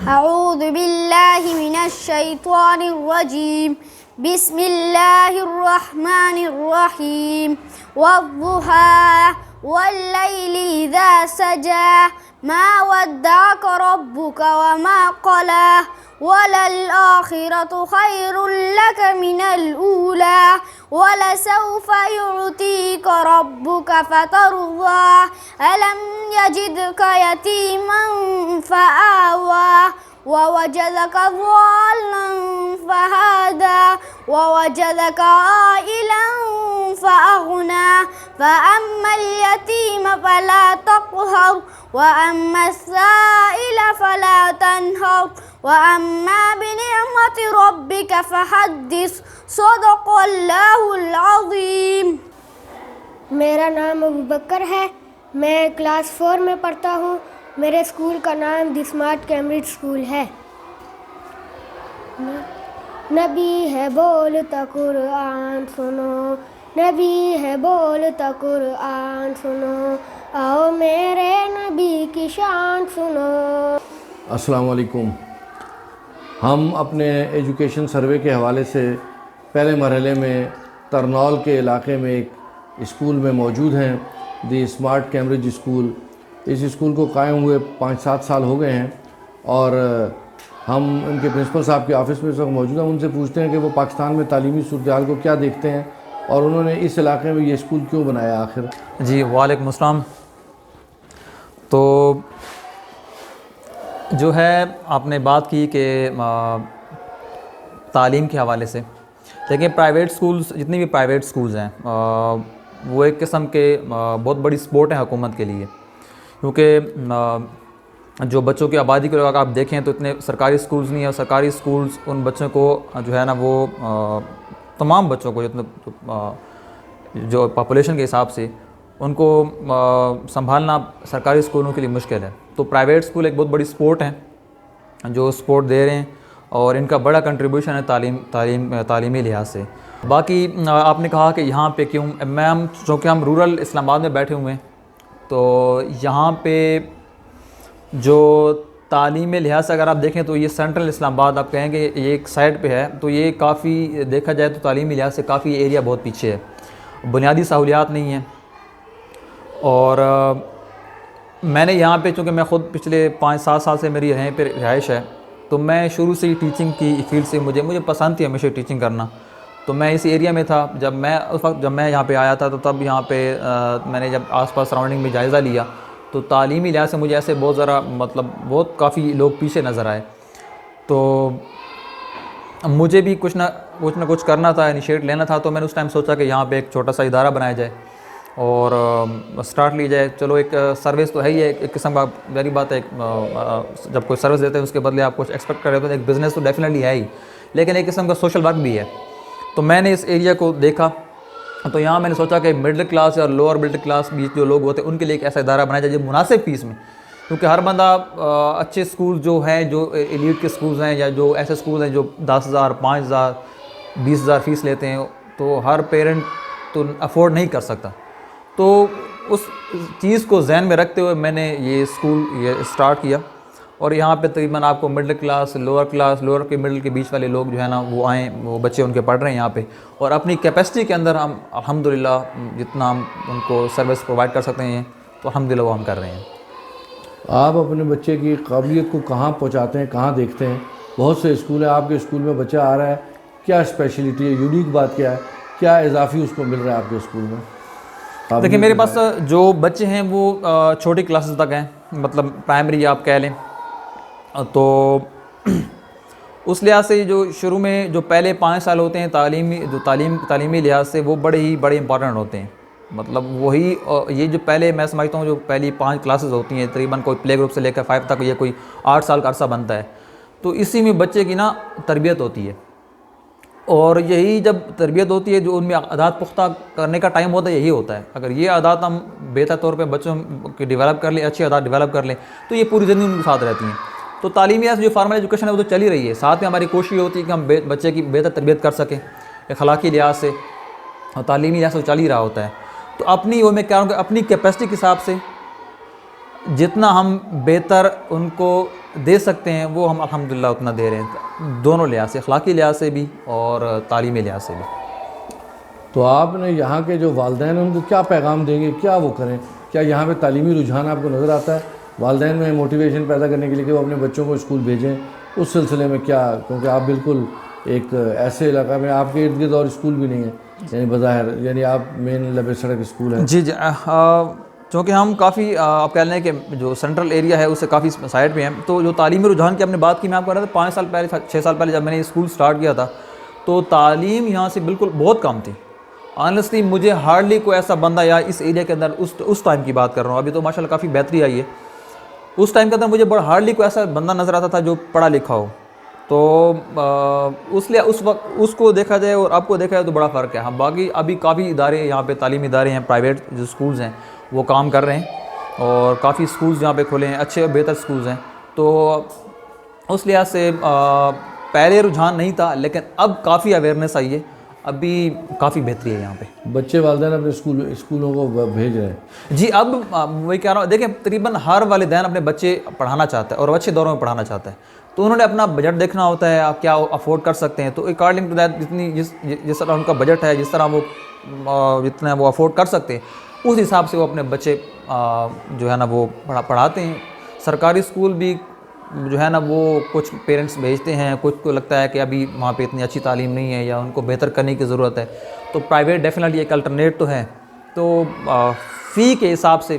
أعوذ بالله من الشيطان الرجيم. بسم الله الرحمن الرحيم. والضحى والليل إذا سجى ما ودعك ربك وما قلى وللآخرة خير لك من الأولى ولسوف يعطيك ربك فترضى ألم يجدك يتيما فآوى ووجدك ضالا فهدى ووجدك عائلا فأغنى فأما اليتيم فلا تقهر وأما السائل فلا تنهر وأما بنعمة ربك فحدث. صدق اللہ العظیم. میرا نام ابوبکر ہے. میں کلاس 4 میں پڑھتا ہوں. میرے اسکول کا نام دی اسمارٹ کیمبرج اسکول ہے. نبی ہے بولتا قرآن سنو، نبی ہے بولتا قرآن سنو، آؤ میرے نبی کی شان سنو. السلام علیکم. ہم اپنے ایجوکیشن سروے کے حوالے سے پہلے مرحلے میں ترنول کے علاقے میں ایک اسکول میں موجود ہیں، دی اسمارٹ کیمبرج اسکول. اس اسکول کو قائم ہوئے 5-7 سال ہو گئے ہیں اور ہم ان کے پرنسپل صاحب کے آفس میں اس وقت موجود ہیں. ان سے پوچھتے ہیں کہ وہ پاکستان میں تعلیمی صورتحال کو کیا دیکھتے ہیں اور انہوں نے اس علاقے میں یہ اسکول کیوں بنایا آخر. جی وعلیکم السلام. تو جو ہے آپ نے بات کی کہ تعلیم کے حوالے سے، لیکن پرائیویٹ سکولز، جتنی بھی پرائیویٹ سکولز ہیں وہ ایک قسم کے بہت بڑی سپورٹ ہیں حکومت کے لیے، کیونکہ جو بچوں کی آبادی کو اگر آپ دیکھیں تو اتنے سرکاری سکولز نہیں ہیں. اور سرکاری سکولز ان بچوں کو جو ہے نا وہ تمام بچوں کو جو پاپولیشن کے حساب سے ان کو سنبھالنا سرکاری اسکولوں کے لیے مشکل ہے. تو پرائیویٹ اسکول ایک بہت بڑی سپورٹ ہیں جو سپورٹ دے رہے ہیں اور ان کا بڑا کنٹریبیوشن ہے تعلیمی لحاظ سے. باقی آپ نے کہا کہ یہاں پہ کیوں، چونکہ ہم رورل اسلام آباد میں بیٹھے ہوئے ہیں تو یہاں پہ جو تعلیمی لحاظ سے اگر آپ دیکھیں تو یہ سینٹرل اسلام آباد آپ کہیں گے یہ ایک سائڈ پہ ہے، تو یہ کافی دیکھا جائے تو تعلیمی لحاظ سے کافی ایریا بہت پیچھے ہے، بنیادی سہولیات نہیں ہیں. اور میں نے یہاں پہ چونکہ میں خود پچھلے 5-7 سال سے میری یہیں پہ رہائش ہے، تو میں شروع سے ہی ٹیچنگ کی فیلڈ سے مجھے پسند تھی ہمیشہ ٹیچنگ کرنا. تو میں اس ایریا میں تھا اس وقت جب میں یہاں پہ آیا تھا، تو تب یہاں پہ میں نے جب آس پاس سراؤنڈنگ میں جائزہ لیا تو تعلیمی لحاظ سے مجھے ایسے بہت کافی لوگ پیچھے نظر آئے. تو مجھے بھی کچھ نہ کچھ کرنا تھا، انیشیٹ لینا تھا. تو میں نے اس ٹائم سوچا کہ یہاں پہ ایک چھوٹا سا ادارہ بنایا جائے اور سٹارٹ لی جائے. چلو ایک سروس تو ہے ہی ہے، ایک قسم کا میری بات ہے، جب کوئی سروس دیتے ہیں اس کے بدلے آپ کچھ ایکسپیکٹ کر رہے تو ایک بزنس تو ڈیفینیٹلی ہے ہی، لیکن ایک قسم کا سوشل ورک بھی ہے. تو میں نے اس ایریا کو دیکھا تو یہاں میں نے سوچا کہ مڈل کلاس اور لوور مڈل کلاس بیچ جو لوگ ہوتے ہیں ان کے لیے ایک ایسا ادارہ بنایا جائے جو مناسب فیس میں، کیونکہ ہر بندہ اچھے اسکول جو ہیں، جو ایلیٹ کے اسکولز ہیں یا جو ایسے اسکول ہیں جو 10,000 5,000 20,000 فیس لیتے ہیں، تو ہر پیرنٹ تو افورڈ نہیں کر سکتا. تو اس چیز کو ذہن میں رکھتے ہوئے میں نے یہ اسکول اسٹارٹ کیا اور یہاں پہ تقریباً آپ کو مڈل کلاس، لوور کے مڈل کے بیچ والے لوگ جو ہے نا وہ آئیں، وہ بچے ان کے پڑھ رہے ہیں یہاں پہ، اور اپنی کیپیسٹی کے اندر ہم الحمدللہ جتنا ہم ان کو سروس پرووائڈ کر سکتے ہیں تو الحمدللہ وہ ہم کر رہے ہیں. آپ اپنے بچے کی قابلیت کو کہاں پہنچاتے ہیں، کہاں دیکھتے ہیں؟ بہت سے اسکول ہیں، آپ کے اسکول میں بچہ آ رہا ہے، کیا اسپیشلٹی ہے، یونیک بات کیا ہے، کیا اضافی اس کو مل رہا ہے آپ کے اسکول میں؟ دیکھیں میرے پاس جو بچے ہیں وہ چھوٹی کلاسز تک ہیں، مطلب پرائمری آپ کہہ لیں. تو اس لحاظ سے جو شروع میں جو پہلے 5 سال ہوتے ہیں تعلیمی لحاظ سے وہ بڑے امپورٹنٹ ہوتے ہیں. مطلب وہی یہ جو پہلے میں سمجھتا ہوں جو پہلی 5 کلاسز ہوتی ہیں تقریباً کوئی پلے گروپ سے لے کر 5 تک یہ کوئی 8 سال کا عرصہ بنتا ہے، تو اسی میں بچے کی نا تربیت ہوتی ہے. اور یہی جب تربیت ہوتی ہے جو ان میں عادات پختہ کرنے کا ٹائم ہوتا ہے یہی ہوتا ہے. اگر یہ عادات ہم بہتر طور پہ بچوں کی ڈیولپ کر لیں، اچھی عادات ڈیولپ کر لیں تو یہ پوری زندگی ان کے ساتھ رہتی ہیں. تو تعلیمی جو فارمل ایجوکیشن ہے وہ تو چل ہی رہی ہے، ساتھ میں ہماری کوشش یہ ہوتی ہے کہ ہم بچے کی بہتر تربیت کر سکیں اخلاقی لحاظ سے اور تعلیمی لحاظ سے چل ہی رہا ہوتا ہے. تو میں کہہ رہا ہوں کہ اپنی کیپیسٹی کے حساب سے جتنا ہم بہتر ان کو دے سکتے ہیں وہ ہم الحمدللہ اتنا دے رہے ہیں، دونوں لحاظ سے، اخلاقی لحاظ سے بھی اور تعلیمی لحاظ سے بھی۔ تو آپ نے یہاں کے جو والدین ہیں ان کو کیا پیغام دیں گے، کیا وہ کریں؟ کیا یہاں پہ تعلیمی رجحان آپ کو نظر آتا ہے والدین میں موٹیویشن پیدا کرنے کے لیے کہ وہ اپنے بچوں کو اسکول بھیجیں؟ اس سلسلے میں کیا، کیونکہ آپ بالکل ایک ایسے علاقہ میں، آپ کے ارد گرد اور اسکول بھی نہیں ہے یعنی بظاہر، یعنی آپ مین لبے سڑک اسکول ہے۔ جی چونکہ ہم کافی آپ کہہ لیں کہ جو سینٹرل ایریا ہے اس سے کافی سائڈ پہ ہیں، تو جو تعلیمی رجحان کی ہم نے بات کی، میں آپ کو کہہ رہا تھا 5 سال پہلے 6 سال پہلے جب میں نے اسکول سٹارٹ کیا تھا تو تعلیم یہاں سے بالکل بہت کم تھی۔ آنیسٹلی مجھے ہارڈلی کوئی ایسا بندہ، یا اس ایریا کے اندر اس ٹائم کی بات کر رہا ہوں، ابھی تو ماشاءاللہ کافی بہتری آئی ہے، اس ٹائم کے اندر مجھے بڑا ہارڈلی کوئی ایسا بندہ نظر آتا تھا جو پڑھا لکھا ہو۔ تو اس لیے اس وقت اس کو دیکھا جائے اور اب کو دیکھا جائے تو بڑا فرق ہے۔ ہم باقی ابھی کافی ادارے یہاں پہ تعلیمی ادارے ہیں، پرائیویٹ جو اسکولز ہیں وہ کام کر رہے ہیں، اور کافی اسکولز یہاں پہ کھلے ہیں، اچھے اور بہتر اسکولز ہیں۔ تو اس لحاظ سے پہلے رجحان نہیں تھا، لیکن اب کافی اویئرنیس آئی ہے، ابھی کافی بہتری ہے یہاں پہ۔ بچے والدین اپنے اسکولوں کو بھیج رہے ہیں؟ جی اب وہی کہہ رہا ہوں، دیکھیں تقریباً ہر والدین اپنے بچے پڑھانا چاہتا ہے اور اچھے دوروں میں پڑھانا چاہتا ہے، تو انہوں نے اپنا بجٹ دیکھنا ہوتا ہے، آپ کیا افورڈ کر سکتے ہیں، تو اکارڈنگ ٹو دیٹ جس طرح ان کا بجٹ ہے، جس طرح وہ جتنا وہ افورڈ کر سکتے ہیں، اس حساب سے وہ اپنے بچے جو ہے نا وہ پڑھاتے ہیں۔ سرکاری اسکول بھی جو ہے نا وہ کچھ پیرنٹس بھیجتے ہیں، کچھ کو لگتا ہے کہ ابھی وہاں پہ اتنی اچھی تعلیم نہیں ہے یا ان کو بہتر کرنے کی ضرورت ہے، تو پرائیویٹ ڈیفینیٹلی ایک الٹرنیٹ تو ہے۔ تو فی کے حساب سے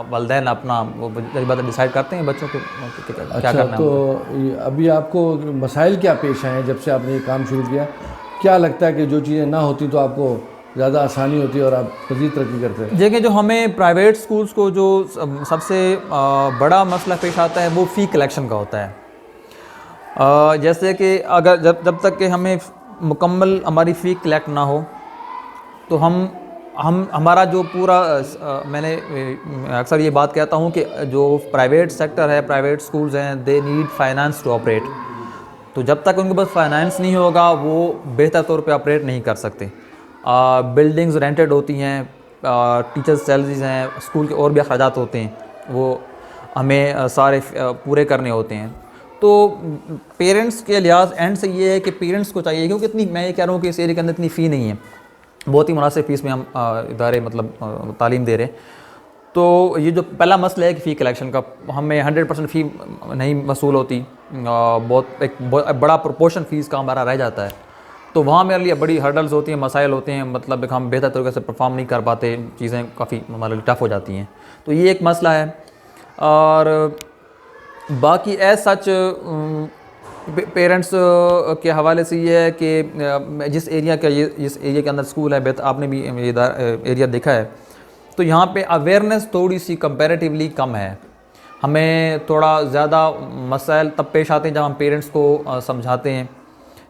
والدین اپنا وہ بات ڈیسائیڈ کرتے ہیں بچوں کو کیا کرنا ہے۔ تو ابھی آپ کو مسائل کیا پیش آئے ہیں جب سے آپ نے یہ کام شروع کیا؟ کیا لگتا ہے کہ جو چیزیں نہ ہوتی تو آپ کو زیادہ آسانی ہوتی ہے اور آپ مزید ترقی کرتے ہیں؟ دیکھیں جو ہمیں پرائیویٹ سکولز کو جو سب سے بڑا مسئلہ پیش آتا ہے وہ فی کلیکشن کا ہوتا ہے۔ جیسے کہ اگر جب تک کہ ہمیں مکمل ہماری فی کلیکٹ نہ ہو تو ہمارا جو پورا میں نے اکثر یہ بات کہتا ہوں کہ جو پرائیویٹ سیکٹر ہے، پرائیویٹ سکولز ہیں، they need finance to operate, تو جب تک ان کے پاس فائنانس نہیں ہوگا وہ بہتر طور پہ آپریٹ نہیں کر سکتے۔ بلڈنگز رینٹڈ ہوتی ہیں، ٹیچرز سیلریز ہیں، اسکول کے اور بھی اخراجات ہوتے ہیں، وہ ہمیں سارے پورے کرنے ہوتے ہیں۔ تو پیرنٹس کے لحاظ اینڈ سے یہ ہے کہ پیرنٹس کو چاہیے، کیونکہ اتنی میں یہ کہہ رہا ہوں کہ اس ایریا کے اندر اتنی فی نہیں ہے، بہت ہی مناسب فیس میں ہم ادارے مطلب تعلیم دے رہے ہیں۔ تو یہ جو پہلا مسئلہ ہے کہ فی کلیکشن کا، ہمیں 100% فی نہیں وصول ہوتی، ایک بڑا پرپورشن فیس کا ہمارا رہ جاتا ہے، تو وہاں میرے لیے بڑی ہرڈلز ہوتی ہیں، مسائل ہوتے ہیں، مطلب ہم بہتر طریقے سے پرفارم نہیں کر پاتے، چیزیں کافی ہمارے لیے ٹف ہو جاتی ہیں، تو یہ ایک مسئلہ ہے۔ اور باقی ایز سچ پیرنٹس کے حوالے سے یہ ہے کہ جس ایریا کے اندر اسکول ہے، آپ نے بھی یہ ایریا دیکھا ہے، تو یہاں پہ اویئرنیس تھوڑی سی کمپیریٹیولی کم ہے۔ ہمیں تھوڑا زیادہ مسائل تب پیش آتے ہیں جب ہم پیرنٹس کو سمجھاتے ہیں،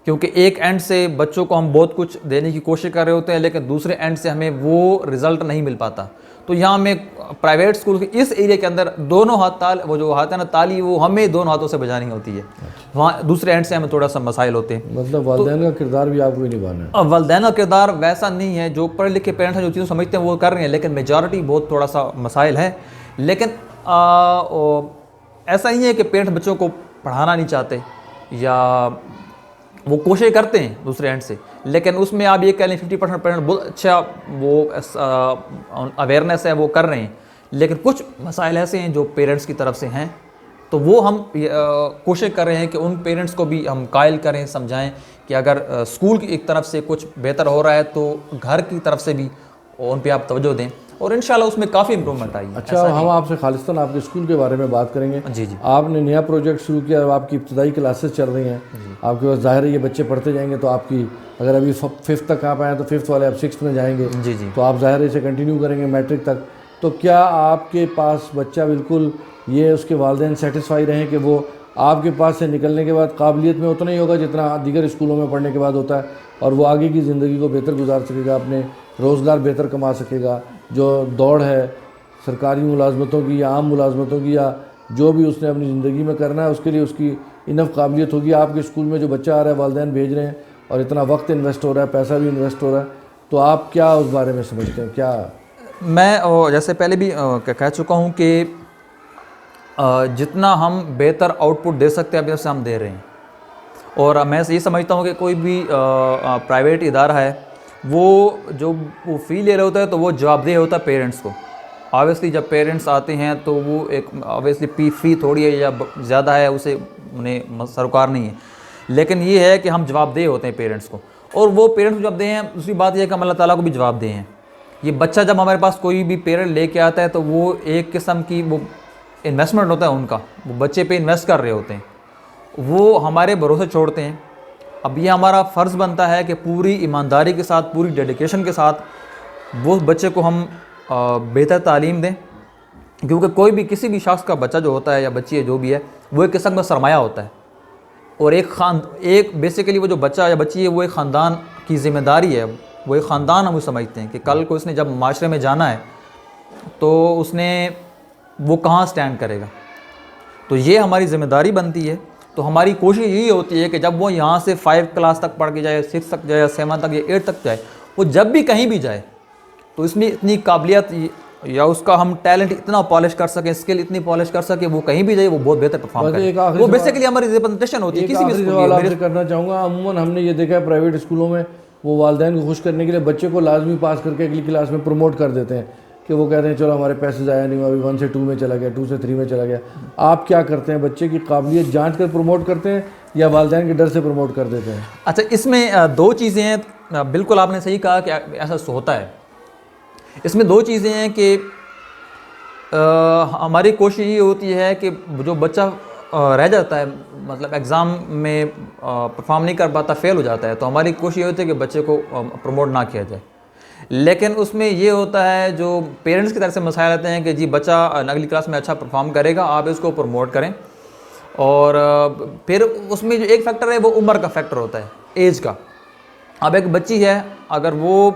کیونکہ ایک اینڈ سے بچوں کو ہم بہت کچھ دینے کی کوشش کر رہے ہوتے ہیں، لیکن دوسرے اینڈ سے ہمیں وہ رزلٹ نہیں مل پاتا۔ تو یہاں ہمیں پرائیویٹ اسکول کے اس ایریا کے اندر دونوں ہاتھ وہ جو ہاتھ ہے نا تالی، وہ ہمیں دونوں ہاتھوں سے بجانی ہوتی ہے، وہاں دوسرے اینڈ سے ہمیں تھوڑا سا مسائل ہوتے ہیں۔ مطلب والدین کا کردار بھی آپ کو ہی نبھانا ہے؟ والدین کا کردار ویسا نہیں ہے، جو پڑھے لکھے پیرنٹس ہیں جو چیزیں سمجھتے ہیں وہ کر رہے ہیں، لیکن میجارٹی بہت تھوڑا سا مسائل ہے۔ لیکن ایسا نہیں ہے کہ پیرنٹس بچوں کو پڑھانا نہیں چاہتے، یا وہ کوشش کرتے ہیں دوسرے اینڈ سے، لیکن اس میں آپ یہ کہہ لیں 50% پیرنٹ بہت اچھا وہ اویئرنیس ہے وہ کر رہے ہیں، لیکن کچھ مسائل ایسے ہیں جو پیرنٹس کی طرف سے ہیں، تو وہ ہم کوشش کر رہے ہیں کہ ان پیرنٹس کو بھی ہم قائل کریں، سمجھائیں کہ اگر اسکول کی ایک طرف سے کچھ بہتر ہو رہا ہے تو گھر کی طرف سے بھی ان پہ آپ توجہ دیں، اور انشاءاللہ اس میں کافی امپرومنٹ آئی ہے۔ اچھا، ہم آپ سے خالصتاً آپ کے اسکول کے بارے میں بات کریں گے۔ جی جی، آپ نے نیا پروجیکٹ شروع کیا، آپ کی ابتدائی کلاسز چل رہی ہیں، آپ کے پاس ظاہر ہے یہ بچے پڑھتے جائیں گے، تو آپ کی اگر ابھی 5th تک آپ آئیں تو 5th والے اب 6th میں جائیں گے، جی جی، تو آپ ظاہر ہے اسے کنٹینیو کریں گے میٹرک تک۔ تو کیا آپ کے پاس بچہ بالکل یہ اس کے والدین سیٹسفائی رہیں کہ وہ آپ کے پاس سے نکلنے کے بعد قابلیت میں اتنا ہی ہوگا جتنا دیگر اسکولوں میں پڑھنے کے بعد ہوتا ہے، اور وہ آگے کی زندگی کو بہتر گزار سکے گا، اپنے روزگار بہتر کما سکے گا؟ جو دوڑ ہے سرکاری ملازمتوں کی یا عام ملازمتوں کی یا جو بھی اس نے اپنی زندگی میں کرنا ہے، اس کے لیے اس کی انف قابلیت ہوگی۔ آپ کے اسکول میں جو بچہ آ رہا ہے، والدین بھیج رہے ہیں اور اتنا وقت انویسٹ ہو رہا ہے، پیسہ بھی انویسٹ ہو رہا ہے، تو آپ کیا اس بارے میں سمجھتے ہیں؟ کیا میں جیسے پہلے بھی کہہ چکا ہوں کہ جتنا ہم بہتر آؤٹ پٹ دے سکتے ہیں ابھی سے ہم دے رہے ہیں. اور میں یہ سمجھتا ہوں کہ کوئی بھی پرائیویٹ ادارہ ہے وہ فی لے رہا ہوتا ہے تو وہ جواب دہ ہوتا ہے پیرنٹس کو. آبویسلی جب پیرنٹس آتے ہیں تو وہ ایک آبویسلی فی تھوڑی ہے یا زیادہ ہے اسے انہیں سروکار نہیں ہے, لیکن یہ ہے کہ ہم جواب دہ ہوتے ہیں پیرنٹس کو, اور وہ پیرنٹس کو جواب دہ ہیں. دوسری بات یہ ہے کہ ہم اللہ تعالیٰ کو بھی جواب دہ ہیں. یہ بچہ جب ہمارے پاس کوئی بھی پیرنٹ لے کے آتا ہے تو وہ ایک قسم کی وہ انویسٹمنٹ ہوتا ہے ان کا, وہ بچے پہ انویسٹ کر رہے ہوتے ہیں, وہ ہمارے بھروسے چھوڑتے ہیں. اب یہ ہمارا فرض بنتا ہے کہ پوری ایمانداری کے ساتھ, پوری ڈیڈیکیشن کے ساتھ وہ بچے کو ہم بہتر تعلیم دیں, کیونکہ کوئی بھی کسی بھی شخص کا بچہ جو ہوتا ہے یا بچی ہے جو بھی ہے وہ ایک قسم کا سرمایہ ہوتا ہے. اور ایک بیسیکلی وہ جو بچہ یا بچی ہے وہ ایک خاندان کی ذمہ داری ہے, وہ ایک خاندان ہم سمجھتے ہیں کہ کل کو اس نے جب معاشرے میں جانا ہے تو اس نے وہ کہاں سٹینڈ کرے گا. تو یہ ہماری ذمہ داری بنتی ہے. تو ہماری کوشش یہی ہوتی ہے کہ جب وہ یہاں سے 5 کلاس تک پڑھ کے جائے, 6 تک جائے, 7 تک یا 8 تک جائے, وہ جب بھی کہیں بھی جائے تو اس میں اتنی قابلیت یا اس کا ہم ٹیلنٹ اتنا پالش کر سکیں, اسکل اتنی پالش کر سکیں, وہ کہیں بھی جائے وہ بہت بہتر پرفارم کرے. وہ بیسیکلی ہماری ریپرزنٹیشن ہوتی ہے کسی بھی سوال آپ سے کرنا چاہوں گا. عموماً ہم نے یہ دیکھا ہے پرائیویٹ اسکولوں میں وہ والدین کو خوش کرنے کے لیے بچے کو لازمی پاس کر کے اگلی کلاس میں پروموٹ کر دیتے ہیں کہ وہ کہتے ہیں چلو ہمارے پیسے ضائع نہیں ہوا, ابھی 1 سے 2 میں چلا گیا, 2 سے 3 میں چلا گیا. آپ کیا کرتے ہیں, بچے کی قابلیت جانچ کر پروموٹ کرتے ہیں یا والدین کے ڈر سے پروموٹ کر دیتے ہیں؟ اچھا, اس میں 2 چیزیں ہیں. بالکل آپ نے صحیح کہا کہ ایسا ہوتا ہے. اس میں 2 چیزیں ہیں کہ ہماری کوشش یہ ہوتی ہے کہ جو بچہ رہ جاتا ہے, مطلب ایگزام میں پرفارم نہیں کر پاتا, فیل ہو جاتا ہے, تو ہماری کوشش یہ ہوتی ہے کہ بچے کو پروموٹ نہ کیا جائے. لیکن اس میں یہ ہوتا ہے جو پیرنٹس کی طرف سے مسائل آتے ہیں کہ جی بچہ اگلی کلاس میں اچھا پرفارم کرے گا, آپ اس کو پروموٹ کریں. اور پھر اس میں جو ایک فیکٹر ہے وہ عمر کا فیکٹر ہوتا ہے, ایج کا. اب ایک بچی ہے, اگر وہ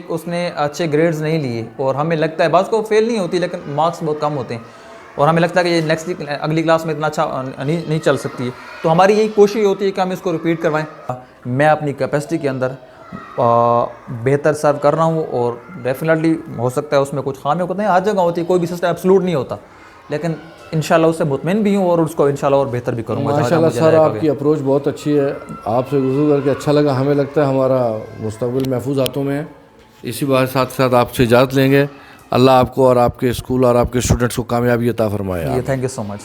اس نے اچھے گریڈز نہیں لیے اور ہمیں لگتا ہے بعض کو فیل نہیں ہوتی لیکن مارکس بہت کم ہوتے ہیں, اور ہمیں لگتا ہے کہ یہ اگلی کلاس میں اتنا اچھا نہیں چل سکتی ہے, تو ہماری یہی کوشش ہوتی ہے کہ ہم اس کو ریپیٹ کروائیں. میں اپنی کیپیسٹی کے اندر بہتر سرو کر رہا ہوں, اور ڈیفینیٹلی ہو سکتا ہے اس میں کچھ خامیاں ہوتی ہیں, ہر جگہ ہوتی ہے, کوئی بھی سسٹم ایبسولوٹ نہیں ہوتا, لیکن انشاءاللہ اس سے مطمئن بھی ہوں اور اس کو انشاءاللہ اور بہتر بھی کروں گا. ماشاءاللہ سر, آپ کی اپروچ بہت اچھی ہے. آپ سے گفتگو کر کے اچھا لگا. ہمیں لگتا ہے ہمارا مستقبل محفوظ ہاتھوں میں ہے. اسی بات ساتھ آپ سے اجازت لیں گے. اللہ آپ کو اور آپ کے اسکول اور آپ کے اسٹوڈنٹس کو کامیابی عطا فرمائے. Thank you so much.